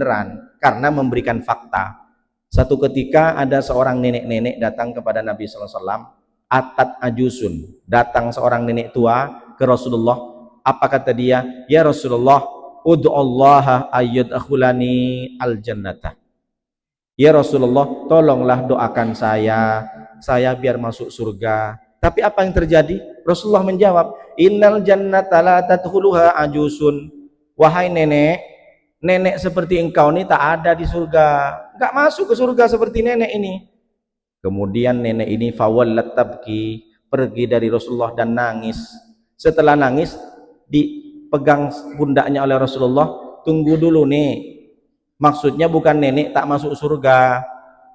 beneran karena memberikan fakta. Satu ketika ada seorang nenek-nenek datang kepada Nabi sallallahu alaihi wasallam, atat ajusun, datang seorang nenek tua ke Rasulullah. Apa kata dia? Ya Rasulullah, ud'ullaha ayyadkhulani al-jannata. Ya Rasulullah, tolonglah doakan saya biar masuk surga. Tapi apa yang terjadi? Rasulullah menjawab, innal jannata la tadkhuluha ajusun. Wahai nenek, nenek seperti engkau ini tak ada di surga, enggak masuk ke surga seperti nenek ini. Kemudian nenek ini fawallat tabki, pergi dari Rasulullah dan nangis. Setelah nangis, dipegang pundaknya oleh Rasulullah. Tunggu dulu nih, maksudnya bukan nenek tak masuk surga.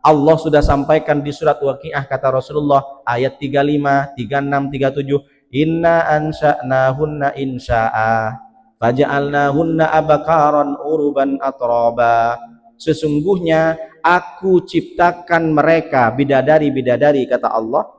Allah sudah sampaikan di surat Waqiah, kata Rasulullah, ayat 35, 36, 37, inna ansha'nahunna insya'a faja'alnahunna abakaran uruban atraba. Sesungguhnya aku ciptakan mereka bidadari-bidadari, kata Allah,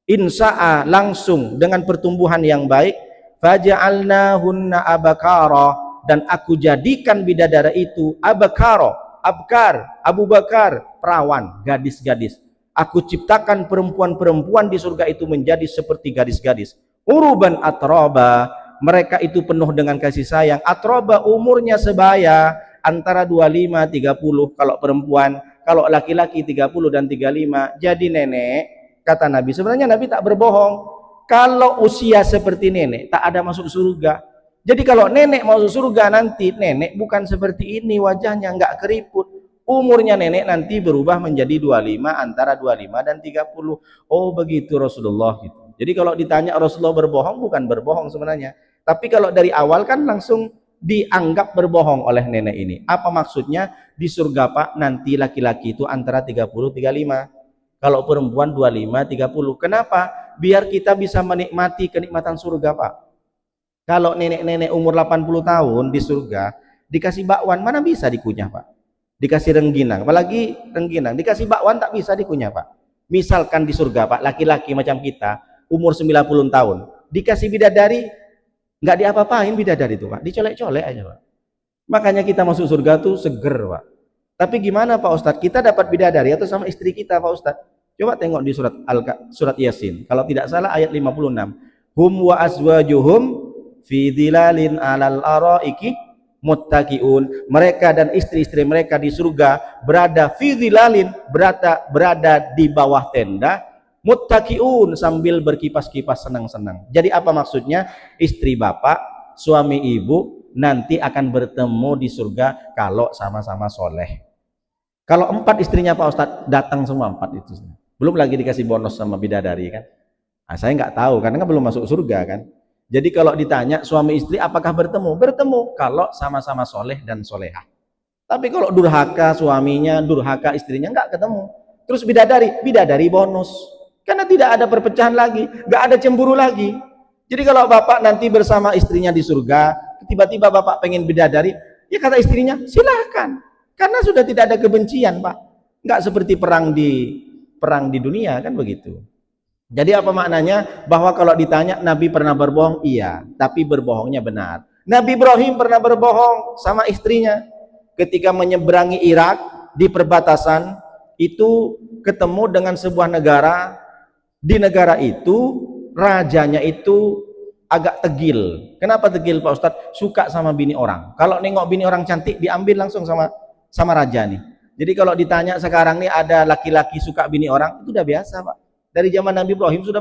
insya'a, langsung dengan pertumbuhan yang baik, faja'alnahunna abakara, dan aku jadikan bidadari itu abakara, abkar, Abu Bakar, perawan, gadis-gadis. Aku ciptakan perempuan-perempuan di surga itu menjadi seperti gadis-gadis. Uruban atroba, mereka itu penuh dengan kasih sayang. Atroba, umurnya sebaya antara 25-30 kalau perempuan, kalau laki-laki 30 dan 35. Jadi nenek, kata Nabi, sebenarnya Nabi tak berbohong. Kalau usia seperti nenek, tak ada masuk surga. Jadi kalau nenek masuk surga nanti, nenek bukan seperti ini wajahnya, enggak keriput. Umurnya nenek nanti berubah menjadi 25, antara 25 dan 30. Oh begitu Rasulullah gitu. Jadi kalau ditanya Rasulullah berbohong, bukan berbohong sebenarnya. Tapi kalau dari awal kan langsung dianggap berbohong oleh nenek ini. Apa maksudnya? Di surga Pak, nanti laki-laki itu antara 30-35. Kalau perempuan 25-30. Kenapa? Biar kita bisa menikmati kenikmatan surga Pak. Kalau nenek-nenek umur 80 tahun di surga dikasih bakwan, mana bisa dikunyah Pak? Dikasih rengginang, apalagi rengginang, dikasih bakwan tak bisa dikunyah Pak. Misalkan di surga Pak, laki-laki macam kita umur 90 tahun dikasih bidadari, nggak diapa-apain bidadari itu Pak, dicolek-colek aja Pak. Makanya kita masuk surga tuh seger Pak. Tapi gimana Pak Ustadz, kita dapat bidadari atau sama istri kita Pak Ustadz? Coba tengok di surat Yasin, kalau tidak salah ayat 56. Hum wa azwajuhum fi dhilalin alal araiki muttaqiun. Mereka dan istri-istri mereka di surga berada fi dhilalin, berada di bawah tenda, muttaqiun, sambil berkipas-kipas senang-senang. Jadi apa maksudnya? Istri bapak, suami ibu nanti akan bertemu di surga kalau sama-sama soleh. Kalau 4 istrinya Pak Ustadz, datang semua 4 itu. Belum lagi dikasih bonus sama bidadari kan. Nah, saya nggak tahu karena kan belum masuk surga kan. Jadi kalau ditanya suami istri apakah bertemu? Bertemu kalau sama-sama soleh dan solehah. Tapi kalau durhaka suaminya, durhaka istrinya, nggak ketemu. Terus bidadari bonus. Karena tidak ada perpecahan lagi, nggak ada cemburu lagi. Jadi kalau bapak nanti bersama istrinya di surga, tiba-tiba bapak pengen bidadari, ya kata istrinya silahkan. Karena sudah tidak ada kebencian Pak. Nggak seperti perang di dunia kan begitu. Jadi apa maknanya? Bahwa kalau ditanya Nabi pernah berbohong? Iya, tapi berbohongnya benar. Nabi Ibrahim pernah berbohong sama istrinya ketika menyeberangi Irak di perbatasan itu ketemu dengan sebuah negara. Di negara itu rajanya itu agak tegil. Kenapa tegil Pak Ustadz? Suka sama bini orang. Kalau nengok bini orang cantik diambil langsung sama raja nih. Jadi kalau ditanya sekarang nih ada laki-laki suka bini orang, itu udah biasa Pak. Dari zaman Nabi Ibrahim sudah